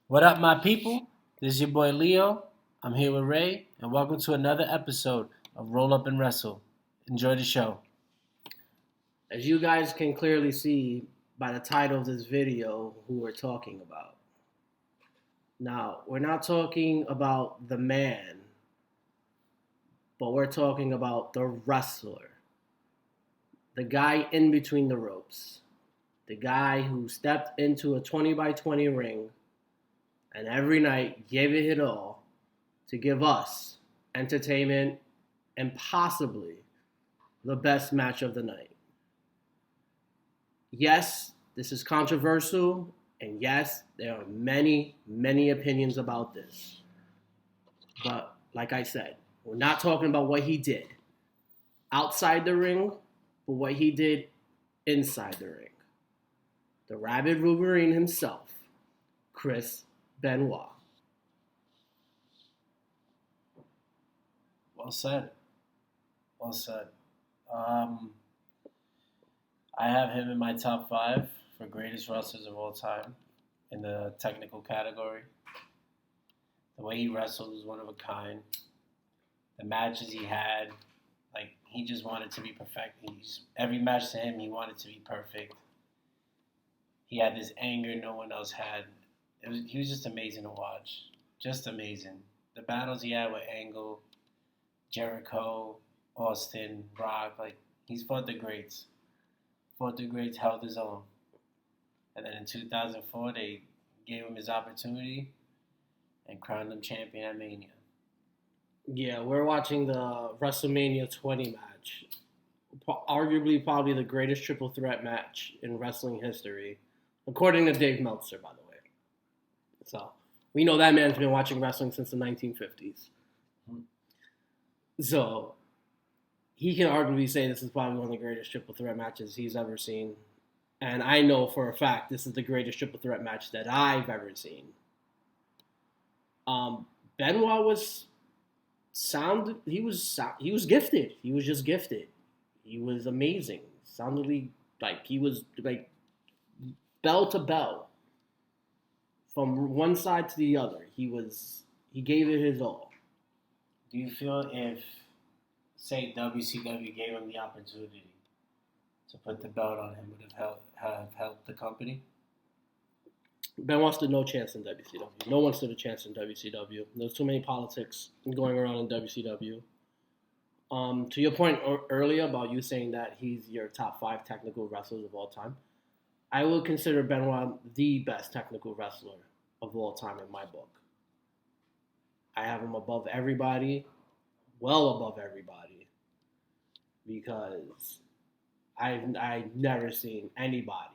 What up, my people? This is your boy Leo. I'm here with Ray, and welcome to another episode of Roll Up and Wrestle. Enjoy the show. As you guys can clearly see by the title of this video, who we're talking about. Now, we're not talking about the man, but we're talking about the wrestler. The guy in between the ropes. The guy who stepped into a 20 by 20 ring and every night gave it his all to give us entertainment and possibly the best match of the night. Yes, this is controversial, and yes, there are many, many opinions about this. But like I said, we're not talking about what he did outside the ring, but what he did inside the ring. The Rabid Wolverine himself, Chris Benoit. Well said. Well said. I have him in my top 5 for greatest wrestlers of all time in the technical category. The way he wrestled was one of a kind. The matches he had, he just wanted to be perfect. Every match to him, he wanted to be perfect. He had this anger no one else had. He was just amazing to watch. Just amazing. The battles he had with Angle, Jericho, Austin, Rock, he's fought the greats. Held his own. And then in 2004, they gave him his opportunity and crowned him champion at Mania. Yeah, we're watching the WrestleMania 20 match. Arguably probably the greatest triple threat match in wrestling history, according to Dave Meltzer, by the way. So, we know that man's been watching wrestling since the 1950s. So, he can arguably say this is probably one of the greatest triple threat matches he's ever seen. And I know for a fact this is the greatest triple threat match that I've ever seen. Benoit was he was gifted. He was just gifted. He was amazing. Sounded like he was bell to bell. From one side to the other, he gave it his all. Do you feel if, say, WCW gave him the opportunity to put the belt on him, would have helped the company? Benoit stood no chance in WCW. No one stood a chance in WCW. There's too many politics going around in WCW. To your point earlier about you saying that he's your top 5 technical wrestlers of all time, I will consider Benoit the best technical wrestler of all time in my book. I have him above everybody, well above everybody, because I've never seen anybody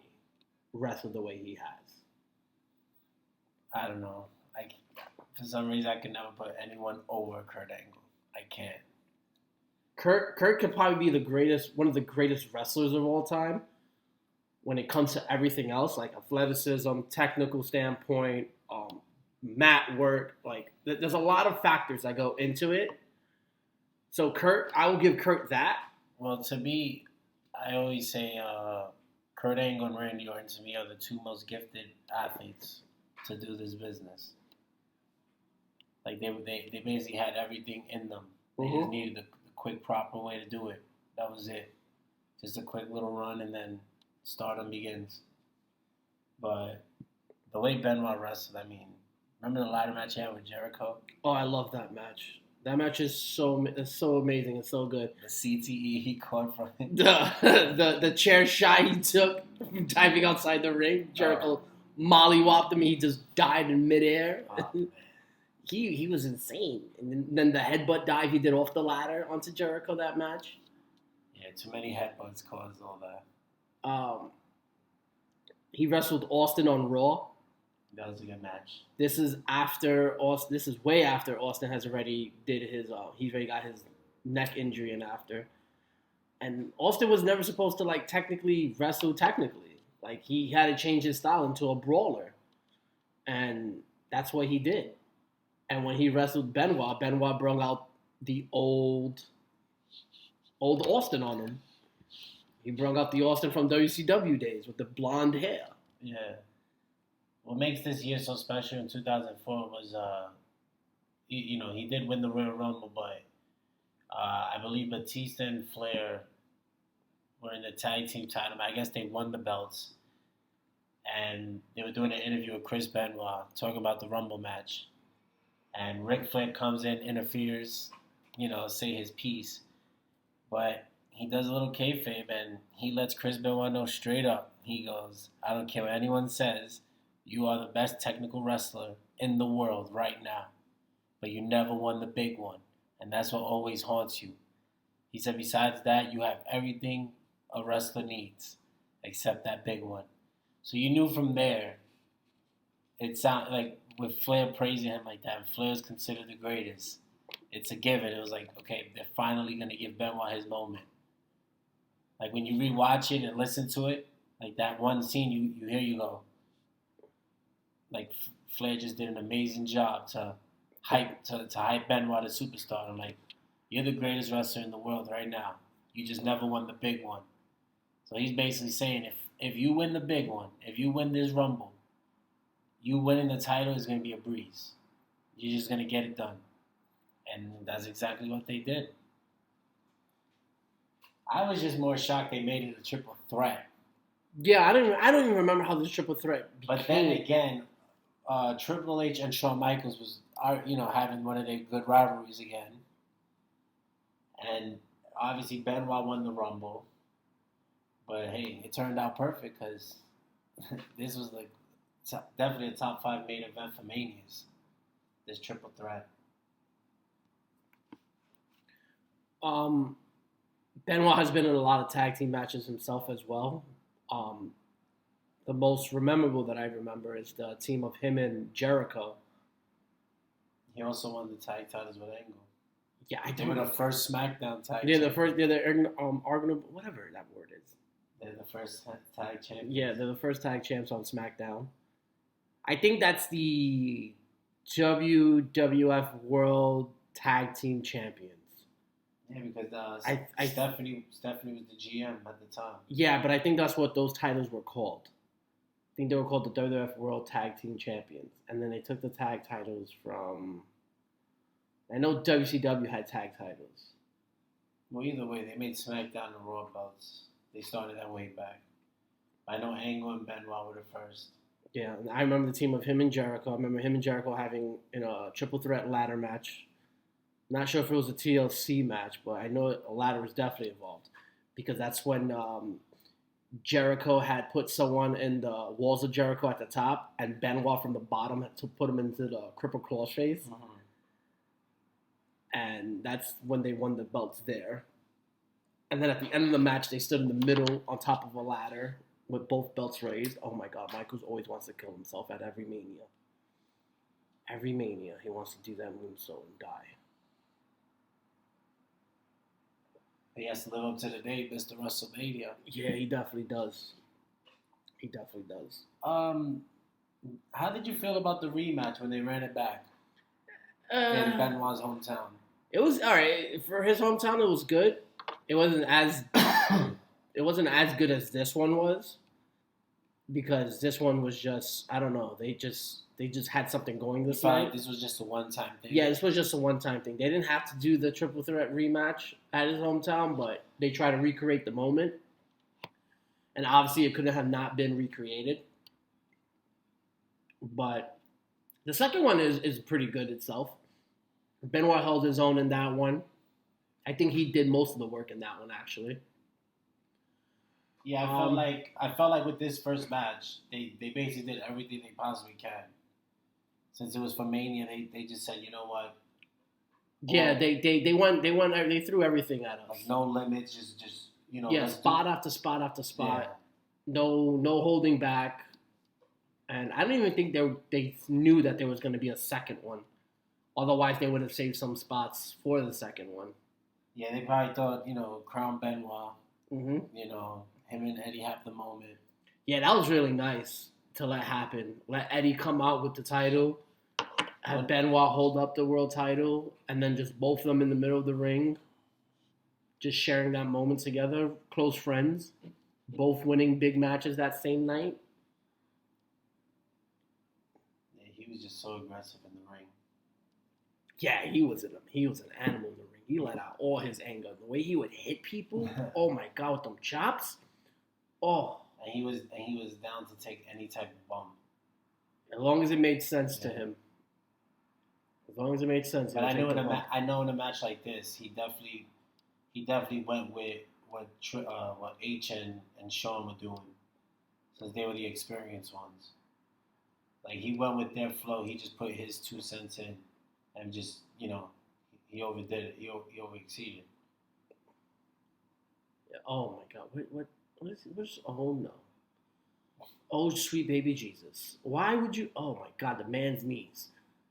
wrestle the way he has. I don't know. For some reason, I can never put anyone over Kurt Angle. I can't. Kurt could probably be one of the greatest wrestlers of all time when it comes to everything else, like athleticism, technical standpoint, mat work. There's a lot of factors that go into it. So I will give Kurt that. Well, to me, I always say Kurt Angle and Randy Orton to me are the 2 most gifted athletes to do this business. They basically had everything in them. They just needed the quick, proper way to do it. That was it. Just a quick little run, and then stardom begins. But the way Benoit wrestled, remember the ladder match he had with Jericho? Oh, I love that match. That match is so amazing. It's so good. The CTE he caught from him. The chair shot he took from diving outside the ring. Jericho mollywopped him. He just died in midair. He was insane. And then the headbutt dive he did off the ladder onto Jericho that match. Yeah, too many headbutts caused all that. He wrestled Austin on Raw. That was a good match. This is after Austin. This is way after Austin has already did his. He's already got his neck injury and after. And Austin was never supposed to technically wrestle technically. He had to change his style into a brawler, and that's what he did. And when he wrestled Benoit brought out the old Austin on him. He brought out the Austin from WCW days with the blonde hair. Yeah. what makes this year so special in 2004 was, he did win the Royal Rumble, but I believe Batista and Flair were in the tag team title. I guess they won the belts, and they were doing an interview with Chris Benoit talking about the Rumble match. And Ric Flair comes in, interferes, say his piece. But he does a little kayfabe, and he lets Chris Benoit know straight up. He goes, I don't care what anyone says. You are the best technical wrestler in the world right now. But you never won the big one. And that's what always haunts you. He said, besides that, you have everything a wrestler needs except that big one. So you knew from there, it sounded like with Flair praising him like that, Flair's considered the greatest. It's a given. It was like, okay, they're finally going to give Benoit his moment. Like when you rewatch it and listen to it, like that one scene, you hear, you go, like Flair just did an amazing job to hype Benoit as superstar. I'm like, you're the greatest wrestler in the world right now. You just never won the big one. So he's basically saying, if you win the big one, if you win this Rumble, you winning the title is going to be a breeze. You're just going to get it done. And that's exactly what they did. I was just more shocked they made it a triple threat. Yeah, I don't even remember how this triple threat became. But then again, Triple H and Shawn Michaels was having one of their good rivalries again. And obviously Benoit won the Rumble. But hey, it turned out perfect because this was like definitely a top 5 main event for Manias. This triple threat. Benoit has been in a lot of tag team matches himself as well. The most memorable that I remember is the team of him and Jericho. He also won the tag titles with Angle. Yeah, I They were the first SmackDown tag. Yeah, they're arguable, whatever that word is. They're the first tag champions. Yeah, they're the first tag champs on SmackDown. I think that's the WWF World Tag Team Champions. Yeah, because Stephanie was the GM at the time. Yeah, but I think that's what those titles were called. I think they were called the WWF World Tag Team Champions. And then they took the tag titles from... I know WCW had tag titles. Well, either way, they made SmackDown the Raw belts. They started that way back. I know Angle and Benoit were the first. Yeah, and I remember the team of him and Jericho. I remember him and Jericho having a triple threat ladder match. Not sure if it was a TLC match, but I know a ladder was definitely involved because that's when Jericho had put someone in the walls of Jericho at the top, and Benoit from the bottom had to put him into the cripple claw face. Uh-huh. And that's when they won the belts there. And then at the end of the match, they stood in the middle on top of a ladder with both belts raised. Oh my God, Michaels always wants to kill himself at every Mania. Every Mania, he wants to do that moonsault and die. He has to live up to the name, Mr. WrestleMania. Yeah, he definitely does. He definitely does. How did you feel about the rematch when they ran it back in Benoit's hometown? It was all right for his hometown. It was good. It wasn't as good as this one was because this one was just I don't know. They just had something going this night. This was just a one-time thing. Yeah, this was just a one-time thing. They didn't have to do the triple threat rematch at his hometown, but they tried to recreate the moment. And obviously, it couldn't have not been recreated. But the second one is pretty good itself. Benoit held his own in that one. I think he did most of the work in that one, actually. Yeah, I felt like with this first match, they basically did everything they possibly can. Since it was for Mania, they just said, you know what? Yeah, they threw everything at us. Like no limits, just Yeah, spot after spot after spot. Yeah. No holding back. And I don't even think they knew that there was going to be a second one. Otherwise, they would have saved some spots for the second one. Yeah, they probably thought, Crown Benoit. Mm-hmm. Him and Eddie have the moment. Yeah, that was really nice to let happen. Let Eddie come out with the title, have Benoit hold up the world title, and then just both of them in the middle of the ring, just sharing that moment together. Close friends, both winning big matches that same night. was just so aggressive in the ring. Yeah, he was an animal in the ring. He let out all his anger. The way he would hit people, oh my god, with them chops. Oh. And he was down to take any type of bump. As long as it made sense to him. As long as it made sense. But I know in a match like this, he definitely went with what H and Sean were doing, since they were the experienced ones. Like, he went with their flow. He just put his 2 cents in, and just, he overdid it. He overexceeded. Yeah, oh my god, what's oh no. Oh, sweet baby Jesus. Why would you? Oh my god, the man's knees.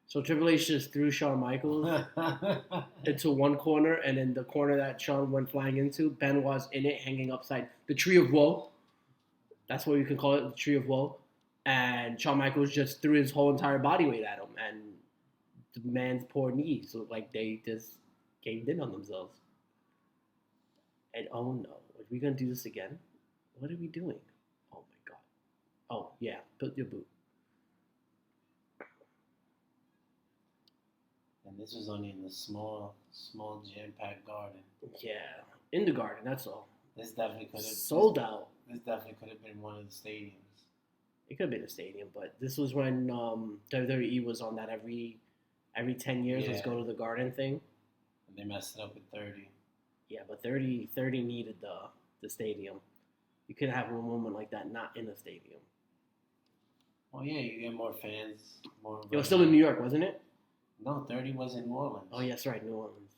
So Triple H just threw Shawn Michaels into one corner, and in the corner that Shawn went flying into, Benoit's in it, hanging upside the Tree of Woe. That's what you can call it, the Tree of Woe. And Shawn Michaels just threw his whole entire body weight at him, and the man's poor knees looked like they just caved in on themselves. And oh no, are we gonna do this again? What are we doing? Oh my god. Oh yeah, put your boot. And this was only in the small jam-packed garden. Yeah, in the garden. That's all. This definitely could have sold out. This definitely could have been one of the stadiums. It could have been a stadium, but this was when WWE was on that every 10 years. Let's go to the garden thing. And they messed it up with 30. Yeah, but 30 needed the stadium. You couldn't have a moment like that not in a stadium. Well, yeah, you get more fans. It was still in New York, wasn't it? No, 30 was in New Orleans. Oh, yes, right, New Orleans.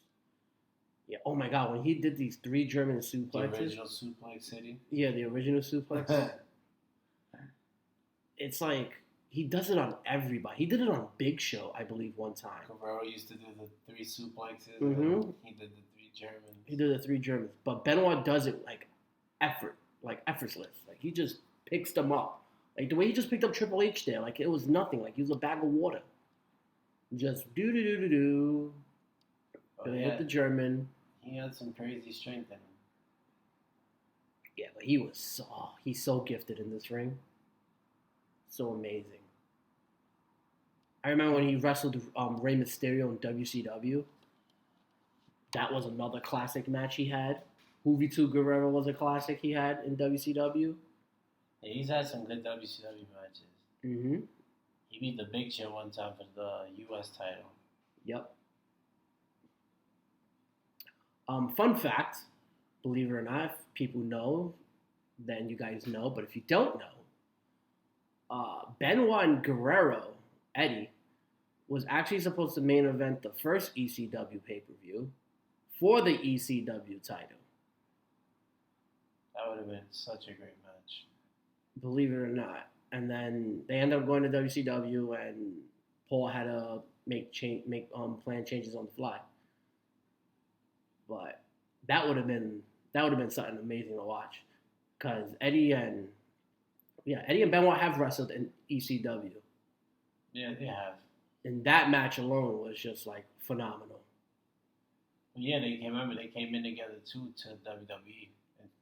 Yeah. Oh my God, when he did these 3 German suplexes. The original suplex city. Yeah, the original suplex. It's like he does it on everybody. He did it on Big Show, I believe, one time. Guerrero used to do the 3 suplexes. Mm-hmm. He did the 3 Germans. He did the 3 Germans, but Benoit does it like effortless. Like he just picks them up. Like the way he just picked up Triple H there, like it was nothing. Like he was a bag of water. Just do. Hit the German. He had some crazy strength in him. Yeah, but he's so gifted in this ring. So amazing. I remember when he wrestled Rey Mysterio in WCW. That was another classic match he had. Hoovy 2 Guerrero was a classic he had in WCW. Yeah, he's had some good WCW matches. Mm-hmm. He beat the Big Show one time for the U.S. title. Yep. Fun fact, believe it or not, if people know, then you guys know. But if you don't know, Benoit and Guerrero, Eddie, was actually supposed to main event the first ECW pay-per-view for the ECW title. That would have been such a great match. Believe it or not. And then they ended up going to WCW, and Paul had to make plan changes on the fly. But that would have been something amazing to watch, because Eddie and Benoit have wrestled in ECW. Yeah, they have. And that match alone was just like phenomenal. Yeah, they came in together too to WWE.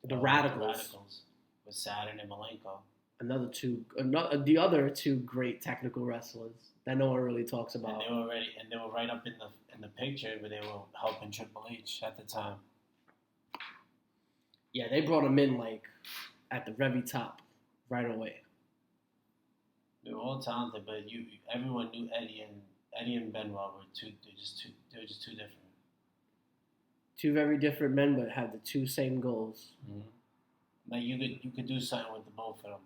The Radicals with Saturn and Malenko. The other 2 great technical wrestlers that no one really talks about. And they were right up in the picture where they were helping Triple H at the time. Yeah, they brought him in like at the very top right away. They were all talented, but everyone knew Eddie and Benoit were just too different. 2 very different men, but had the 2 same goals. Mm-hmm. Like you could do something with the both of them.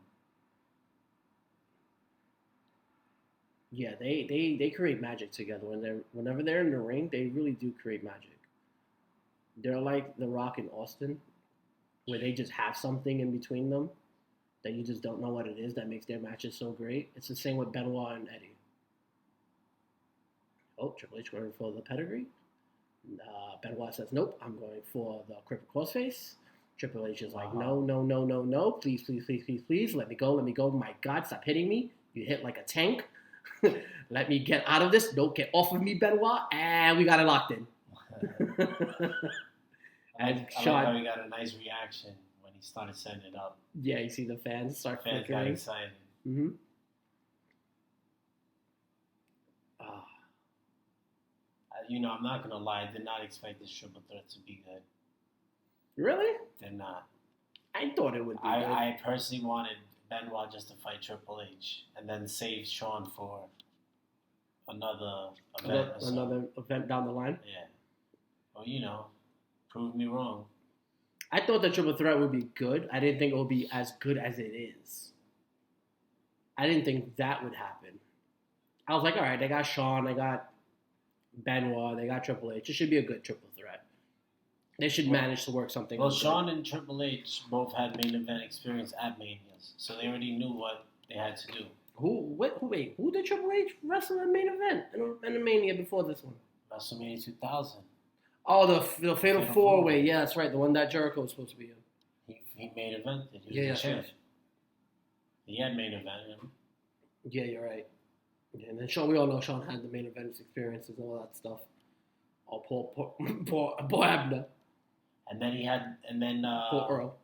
Yeah, they create magic together. Whenever they're in the ring, they really do create magic. They're like The Rock and Austin, where they just have something in between them that you just don't know what it is that makes their matches so great. It's the same with Benoit and Eddie. Oh, Triple H going for the pedigree. Benoit says, nope, I'm going for the crippled crossface. Triple H is like, no, please, let me go. My God, stop hitting me. You hit like a tank. Let me get out of this. Don't get off of me, Benoit. And we got it locked in. I like how he got a nice reaction when he started setting it up. Yeah, you see the fans start flickering. Got excited. Mm-hmm. I'm not gonna lie. I did not expect this triple threat to be good. Really? Did not. I thought it would be good. I personally wanted Benoit just to fight Triple H and then save Shawn for another event. Another event down the line? Yeah. Well, prove me wrong. I thought the triple threat would be good. I didn't think it would be as good as it is. I didn't think that would happen. I was like, all right, they got Shawn, they got Benoit, they got Triple H. It should be a good triple threat. They should manage to work something. Well, Shawn and Triple H both had main event experience at Manias, so they already knew what they had to do. Who did Triple H wrestle in main event in the Mania before this one? WrestleMania 2000. Oh, the Fatal 4-Way. Yeah, that's right. The one that Jericho was supposed to be in. He main evented. He was the champ. Right. He had main evented. Yeah, you're right. Yeah, and then we all know Shawn had the main event experiences and all that stuff. Oh, poor Abner. And then poor Earl.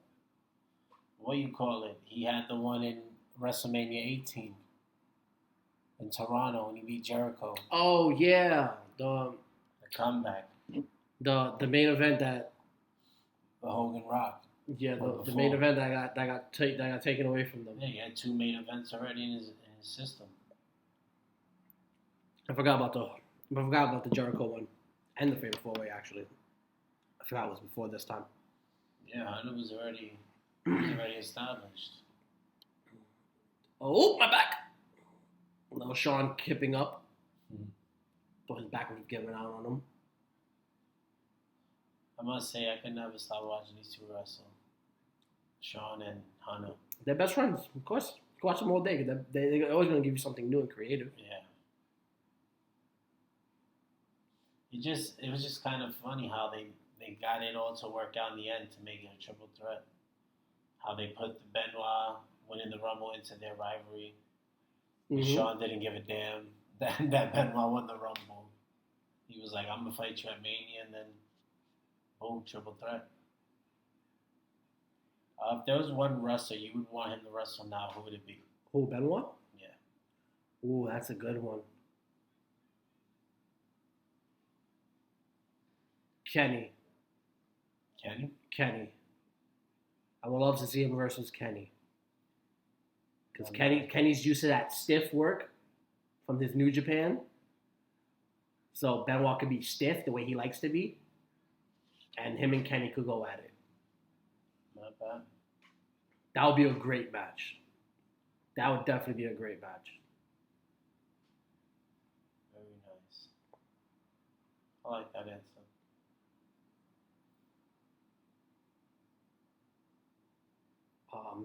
What do you call it? He had the one in WrestleMania 18 in Toronto when he beat Jericho. Oh yeah, the comeback. The main event that the Hogan Rock. Yeah, the main event that got taken away from them. Yeah, he had 2 main events already in his system. I forgot about the Jericho one and the Fatal 4-Way actually. I forgot it was before this time. Yeah, it was already established. Oh, my back! Little Shawn kipping up. Thought his back was giving out on him. I must say, I could never stop watching these two wrestle. Shawn and Hunter. They're best friends, of course. You can watch them all day. They're always going to give you something new and creative. Yeah. It was just kind of funny how they got it all to work out in the end to make it a triple threat. How they put the Benoit winning the Rumble into their rivalry. Mm-hmm. Shawn didn't give a damn that Benoit won the Rumble. He was like, I'm going to fight you at Mania, and then boom, triple threat. If there was one wrestler you would want him to wrestle now, who would it be? Who, Benoit? Yeah. Ooh, that's a good one. Kenny. I would love to see him versus Kenny. Because Kenny's used to that stiff work from his New Japan. So Benoit could be stiff the way he likes to be. And him and Kenny could go at it. Not bad. That would be a great match. That would definitely be a great match. Very nice. I like that answer.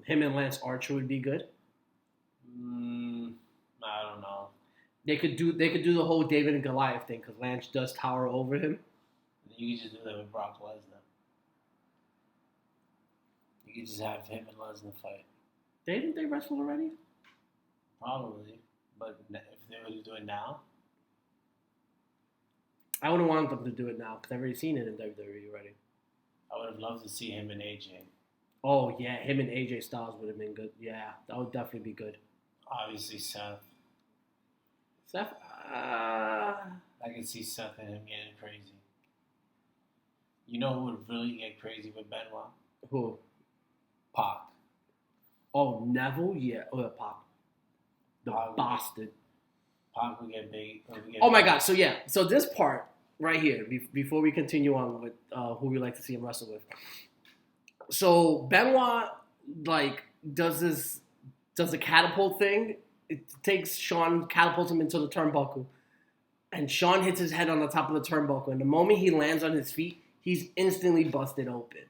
Him and Lance Archer would be good. I don't know. They could do the whole David and Goliath thing because Lance does tower over him. You could just do that with Brock Lesnar. You could just have him and Lesnar fight. Didn't they wrestle already? Probably, but if they were to do it now, I wouldn't want them to do it now because I've already seen it in WWE already. I would have loved to see him and AJ. Oh yeah, him and AJ Styles would have been good. Yeah, that would definitely be good. Obviously, Seth. I can see Seth and him getting crazy. You know who would really get crazy with Benoit? Who? Pac. Oh, Neville? Yeah. Oh, yeah, Pac. The bastard. Pac would get big. Oh, my God. So, yeah. So, this part right here, before we continue on with who we like to see him wrestle with. So, Benoit, does the catapult thing. It takes Shawn, catapults him into the turnbuckle. And Shawn hits his head on the top of the turnbuckle. And the moment he lands on his feet, he's instantly busted open.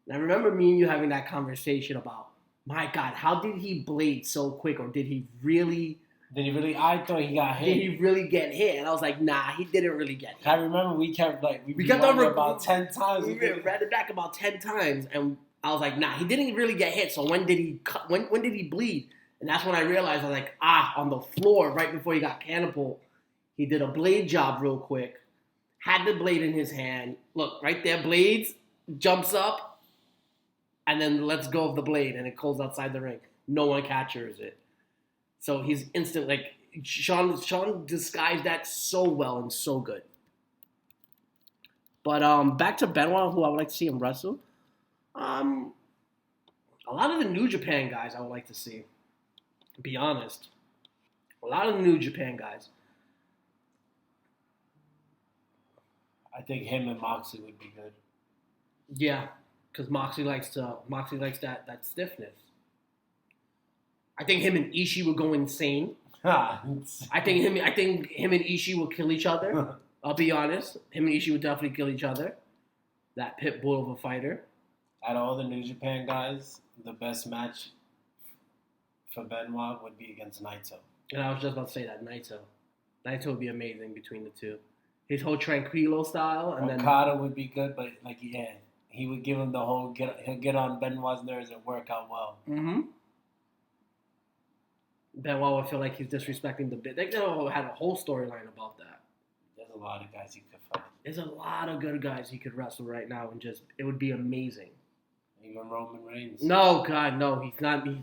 And I remember me and you having that conversation about, my God, how did he blade so quick? Or did he really... I thought he got hit. Did he really get hit? And I was like, nah, he didn't really get hit. I remember we kept, we got done about 10 times. We read it back about 10 times. And I was like, nah, he didn't really get hit. So when did he bleed? And that's when I realized, I was like, on the floor right before he got catapulted, he did a blade job real quick, had the blade in his hand. Look, right there, blades, jumps up, and then lets go of the blade, and it goes outside the ring. No one catches it. So he's instant, Shawn disguised that so well and so good. But back to Benoit, who I would like to see him wrestle. A lot of the New Japan guys I would like to see. To be honest, a lot of the New Japan guys. I think him and Moxley would be good. Yeah, because Moxley likes that stiffness. I think him and Ishii would go insane. I think him and Ishii will kill each other. I'll be honest. Him and Ishii would definitely kill each other. That pit bull of a fighter. Out of all the New Japan guys, the best match for Benoit would be against Naito. And I was just about to say that, Naito. Naito would be amazing between the two. His whole Tranquilo style. And Okada would be good, but he would give him the whole, he'll get on Benoit's nerves and work out well. Mm-hmm. Benoit would feel like he's disrespecting the bit. They had a whole storyline about that. There's a lot of guys he could fight. There's a lot of good guys he could wrestle right now, and it would be amazing. Even Roman Reigns. No, God, no.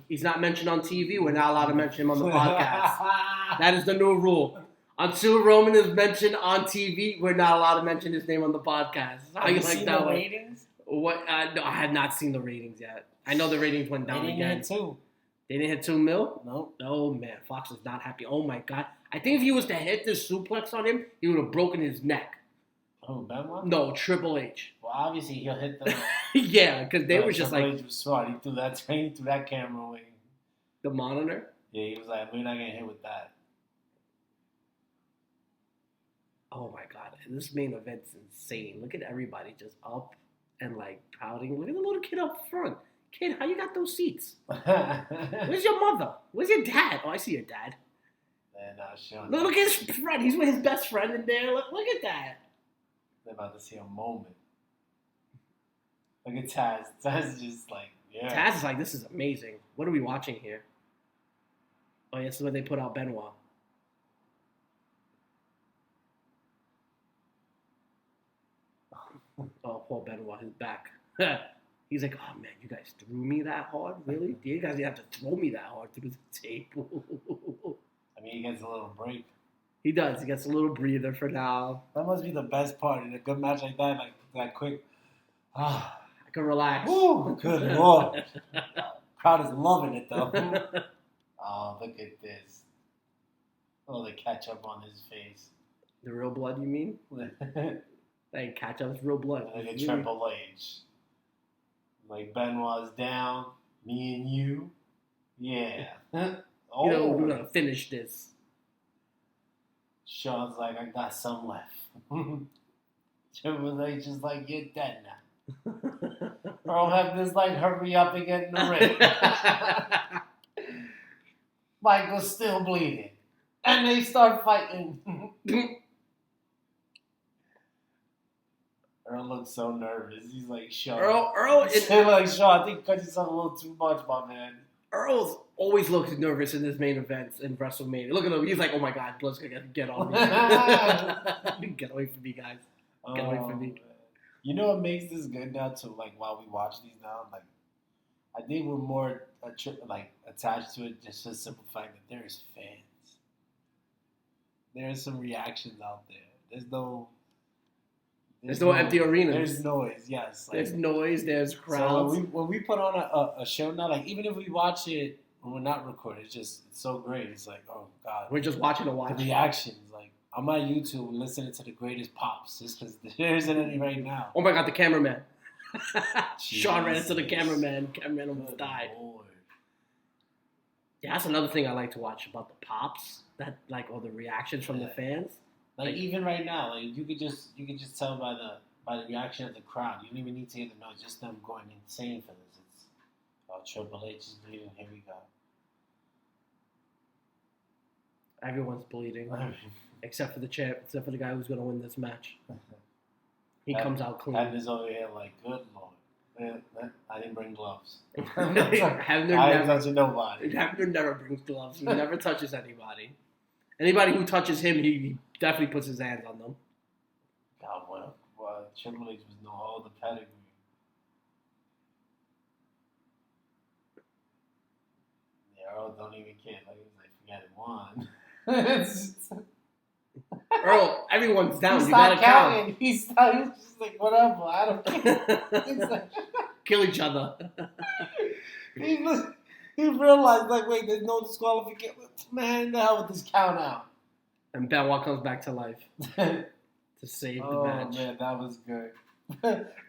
He's not mentioned on TV. We're not allowed to mention him on the podcast. That is the new rule. Until Roman is mentioned on TV, we're not allowed to mention his name on the podcast. Have you seen the ratings? What? No, I had not seen the ratings yet. I know the ratings went down again. They didn't hit 2 mil? No. Oh, man. Fox is not happy. Oh, my God. I think if he was to hit this suplex on him, he would have broken his neck. Oh, Benoit? No, Triple H. Well, obviously, he'll hit the... Yeah, because they were just Triple H was smart. He threw that camera away. The monitor? Yeah, he was like, we're not going to hit with that. Oh, my God. This main event's insane. Look at everybody just up and, pouting. Look at the little kid up front. Kid, how you got those seats? Where's your mother? Where's your dad? Oh, I see your dad. Look at his friend. He's with his best friend in there. Look at that. They're about to see a moment. Look at Taz. Taz is just yeah. Taz is like, this is amazing. What are we watching here? Oh, yeah, this is when they put out Benoit. Oh, poor Benoit, his back. He's like, oh, man, you guys threw me that hard? Really? You guys didn't have to throw me that hard through the table. I mean, he gets a little break. He does. He gets a little breather for now. That must be the best part in a good match like that, that quick. I can relax. Ooh, good Lord. Crowd is loving it, though. Oh, look at this. Oh, the ketchup on his face. The real blood, you mean? Like, ketchup's real blood. Like a Triple H. Like Benoit's down, me and you. Yeah. Oh. You know, we're going to finish this. Sean's like, I got some left. Triple H is like, you're dead now. Earl Hebner's like, hurry up and get in the ring. Michael's still bleeding. And they start fighting. Earl looks so nervous. He's like, Sean. Earl is like, Sean, I think you cut yourself a little too much, my man. Earl's always looks nervous in his main events in WrestleMania. Look at him. He's like, oh my God, blood's going to get on me. Get away from me, guys. Get away from me. You know what makes this good now, too? While we watch these now, I think we're more attached to it just for the simple fact that there's fans. There's some reactions out there. There's no empty arenas. There's noise, yes. There's noise, there's crowds. So when we put on a show now, even if we watch it when we're not recording, it's so great. It's like, oh, God. We're just watching a watch. The reactions. I'm on YouTube listening to the greatest pops just because there isn't any right now. Oh, my God, the cameraman. Sean ran into the cameraman. Cameraman almost died. Lord. Yeah, that's another thing I like to watch about the pops. That all the reactions from the fans. Even right now, you could just tell by the reaction of the crowd. You don't even need to hear the noise, just them going insane for this. It's Triple H is bleeding. Here we go. Everyone's bleeding, except for the champ, except for the guy who's going to win this match. He comes out clean. Hebner's over here like, good Lord. I didn't bring gloves. Hebner I ain't touching nobody. Hebner never brings gloves. He never touches anybody. Anybody who touches him, he definitely puts his hands on them. God, well, Triple H was all the pedigree. Yeah, Earl don't even care. He was like, forget it, one. Earl, everyone's down. He You gotta stopped count. counting. He's just like, whatever. I don't care. He's like, Kill each other. he realized, like, wait, there's no disqualification. Man, the hell with this count out. And Benoit comes back to life to save the match. Oh, man, that was good.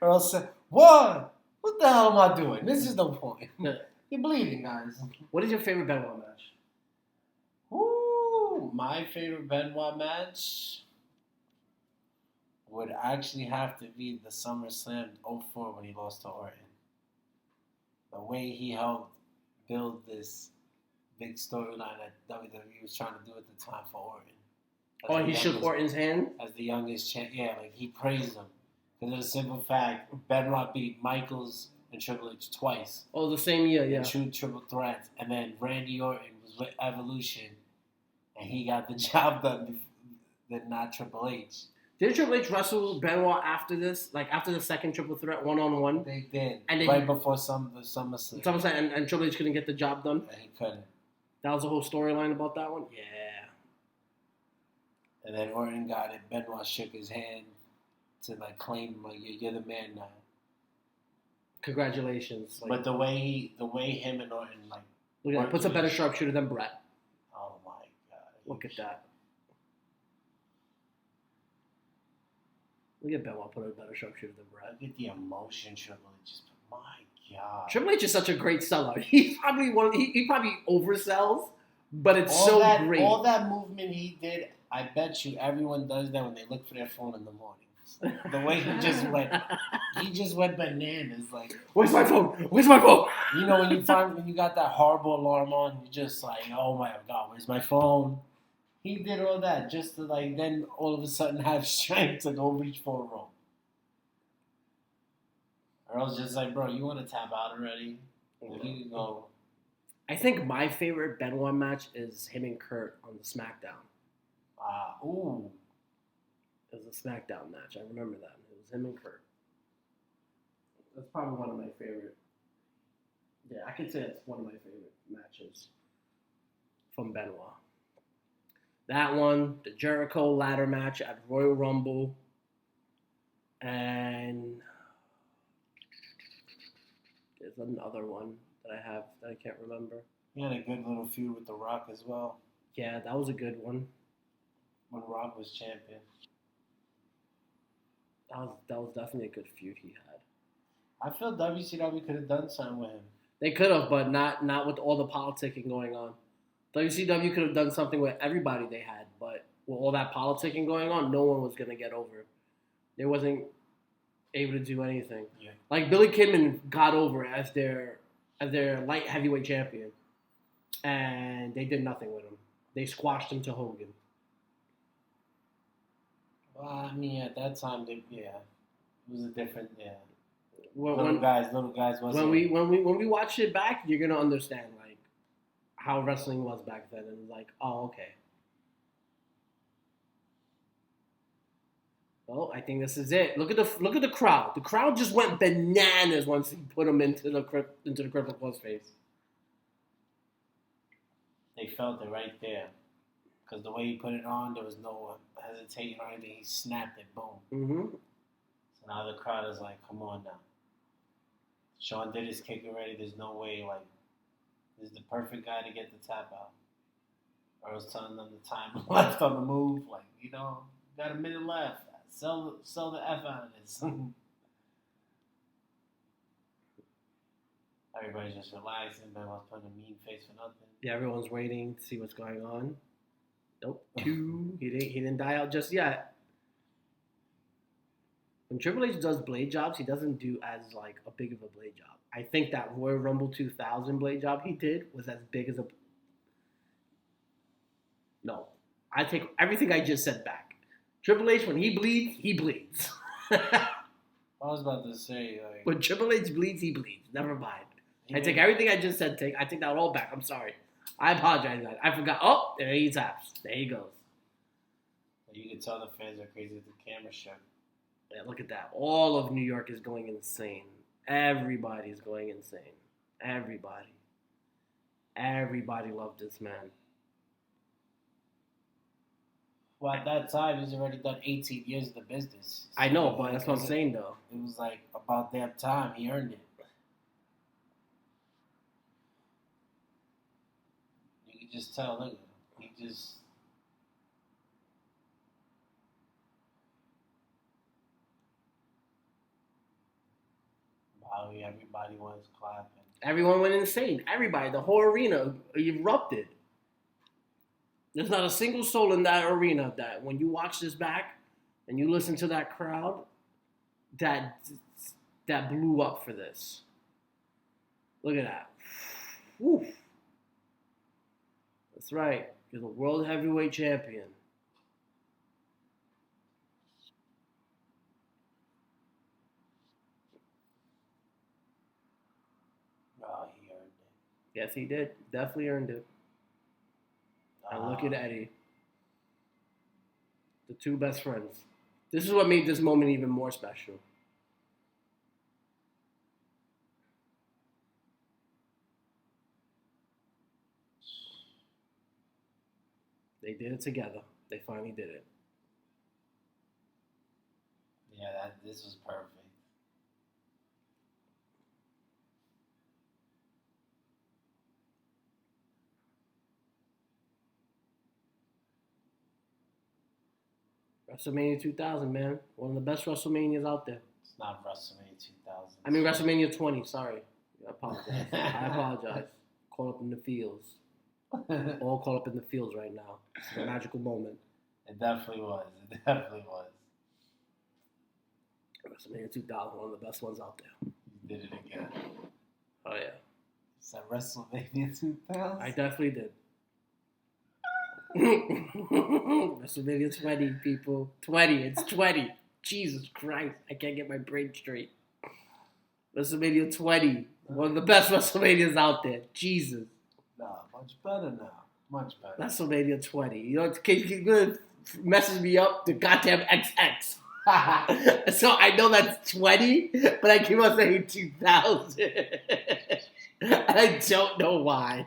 Earl said, what? What the hell am I doing? This is no point. You're bleeding, guys. What is your favorite Benoit match? Ooh, my favorite Benoit match would actually have to be the SummerSlam '04 when he lost to Orton. The way he helped build this big storyline that WWE was trying to do at the time for Orton. Oh, he shook Orton's hand? As the youngest champ. Yeah, like he praised him. Because of the simple fact, Benoit beat Michaels and Triple H twice. Oh, the same year, yeah. True triple threats. And then Randy Orton was with Evolution. And he got the job done than not Triple H. Did Triple H wrestle Benoit after this? Like after the second triple threat one-on-one? They did. And right before the SummerSlam. And Triple H couldn't get the job done? Yeah, he couldn't. That was the whole storyline about that one? Yeah. And then Orton got it. Benoit shook his hand to like claim him, like you're the man now. Congratulations. Like, but the way him and Orton like look at that. Puts a better sharpshooter than Brett. Oh my god. Look at that. Look at Benoit put a better sharpshooter than Brett. Look at the emotion Triple H just put. My god. Triple H is such a great seller. He's probably he probably oversells, but it's great. All that movement he did, I bet you everyone does that when they look for their phone in the morning. The way he just went bananas. Like, where's my phone? Where's my phone? You know, when you got that horrible alarm on, you're just like, oh my god, where's my phone? He did all that just to like then all of a sudden have strength to go reach for a rope. Earl's just like, bro, you want to tap out already? If you can go. I think my favorite Benoit match is him and Kurt on the SmackDown. Ooh. It was a SmackDown match. I remember that. It was him and Kurt. That's probably one of my favorite. Yeah, I could say it's one of my favorite matches from Benoit. That one, the Jericho ladder match at Royal Rumble, and there's another one that I have that I can't remember. He had a good little feud with The Rock as well. Yeah, that was a good one. When Rock was champion. That was definitely a good feud he had. I feel WCW could have done something with him. They could have, but not with all the politicking going on. WCW could have done something with everybody they had, but with all that politicking going on, no one was going to get over. They wasn't able to do anything. Yeah. Like Billy Kidman got over as their light heavyweight champion, and they did nothing with him. They squashed him to Hogan. Well, I mean, at that time, it was a different, Little guys. When we watch it back, you're gonna understand like how wrestling was back then, and like, oh, okay. Well, I think this is it. Look at the crowd. The crowd just went bananas once he put him into the Cripple Plus face. They felt it right there. Because the way he put it on, there was no hesitating or anything. He snapped it, boom. Mm-hmm. So now the crowd is like, come on now. Sean did his kick already. There's no way, like, this is the perfect guy to get the tap out. Or I was telling them the time left on the move. Like, got a minute left. Sell the F out of this. Everybody's just relaxing. Everyone's putting a mean face for nothing. Yeah, everyone's waiting to see what's going on. Nope. He didn't die out just yet. When Triple H does blade jobs, he doesn't do as like a big of a blade job. I think that Royal Rumble 2000 blade job he did was as big as a. No, I take everything I just said back. Triple H, when he bleeds. I was about to say, like, when Triple H bleeds, he bleeds. Never mind. I take everything I just said. I take that all back. I'm sorry. I apologize, guys. I forgot. Oh, there he taps. There he goes. You can tell the fans are crazy with the camera shot. Yeah, look at that. All of New York is going insane. Everybody's going insane. Everybody. Everybody loved this man. Well, at that time, he's already done 18 years of the business. I know, but that's what I'm saying, though. It was like about damn time he earned it. You can just tell, look at him. He just. Wow, everybody was clapping. Everyone went insane. Everybody, the whole arena erupted. There's not a single soul in that arena that when you watch this back and you listen to that crowd, that blew up for this. Look at that. Woo. That's right. You're the world heavyweight champion. Oh, he earned it. Yes, he did. Definitely earned it. And look at Eddie. The two best friends. This is what made this moment even more special. They did it together. They finally did it. Yeah, this was perfect. WrestleMania 2000, man. One of the best WrestleManias out there. It's not WrestleMania 2000. I mean, WrestleMania 20, sorry. I apologize. I apologize. Caught up in the fields. All caught up in the fields right now. It's a magical moment. It definitely was. It definitely was. WrestleMania 2000, one of the best ones out there. You did it again. Oh, yeah. Is that WrestleMania 2000? I definitely did. WrestleMania 20, people. 20. It's 20. Jesus Christ. I can't get my brain straight. WrestleMania 20. One of the best WrestleManias out there. Jesus. No, much better now. Much better. WrestleMania 20. You know, you good messes me up the goddamn XX. So I know that's 20, but I keep on saying 2000. I don't know why.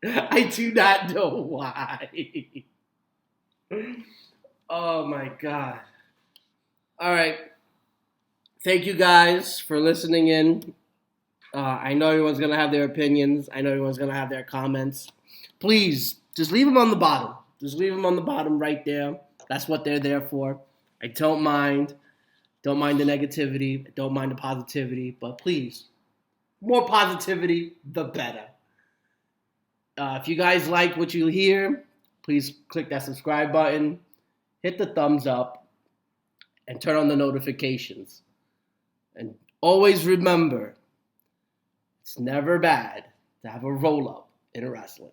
I do not know why. Oh my God. All right. Thank you guys for listening in. I know everyone's going to have their opinions. I know everyone's going to have their comments. Please, just leave them on the bottom. Just leave them on the bottom right there. That's what they're there for. I don't mind. Don't mind the negativity. I don't mind the positivity. But please, more positivity, the better. If you guys like what you hear, please click that subscribe button, hit the thumbs up, and turn on the notifications. And always remember, it's never bad to have a roll-up in wrestling.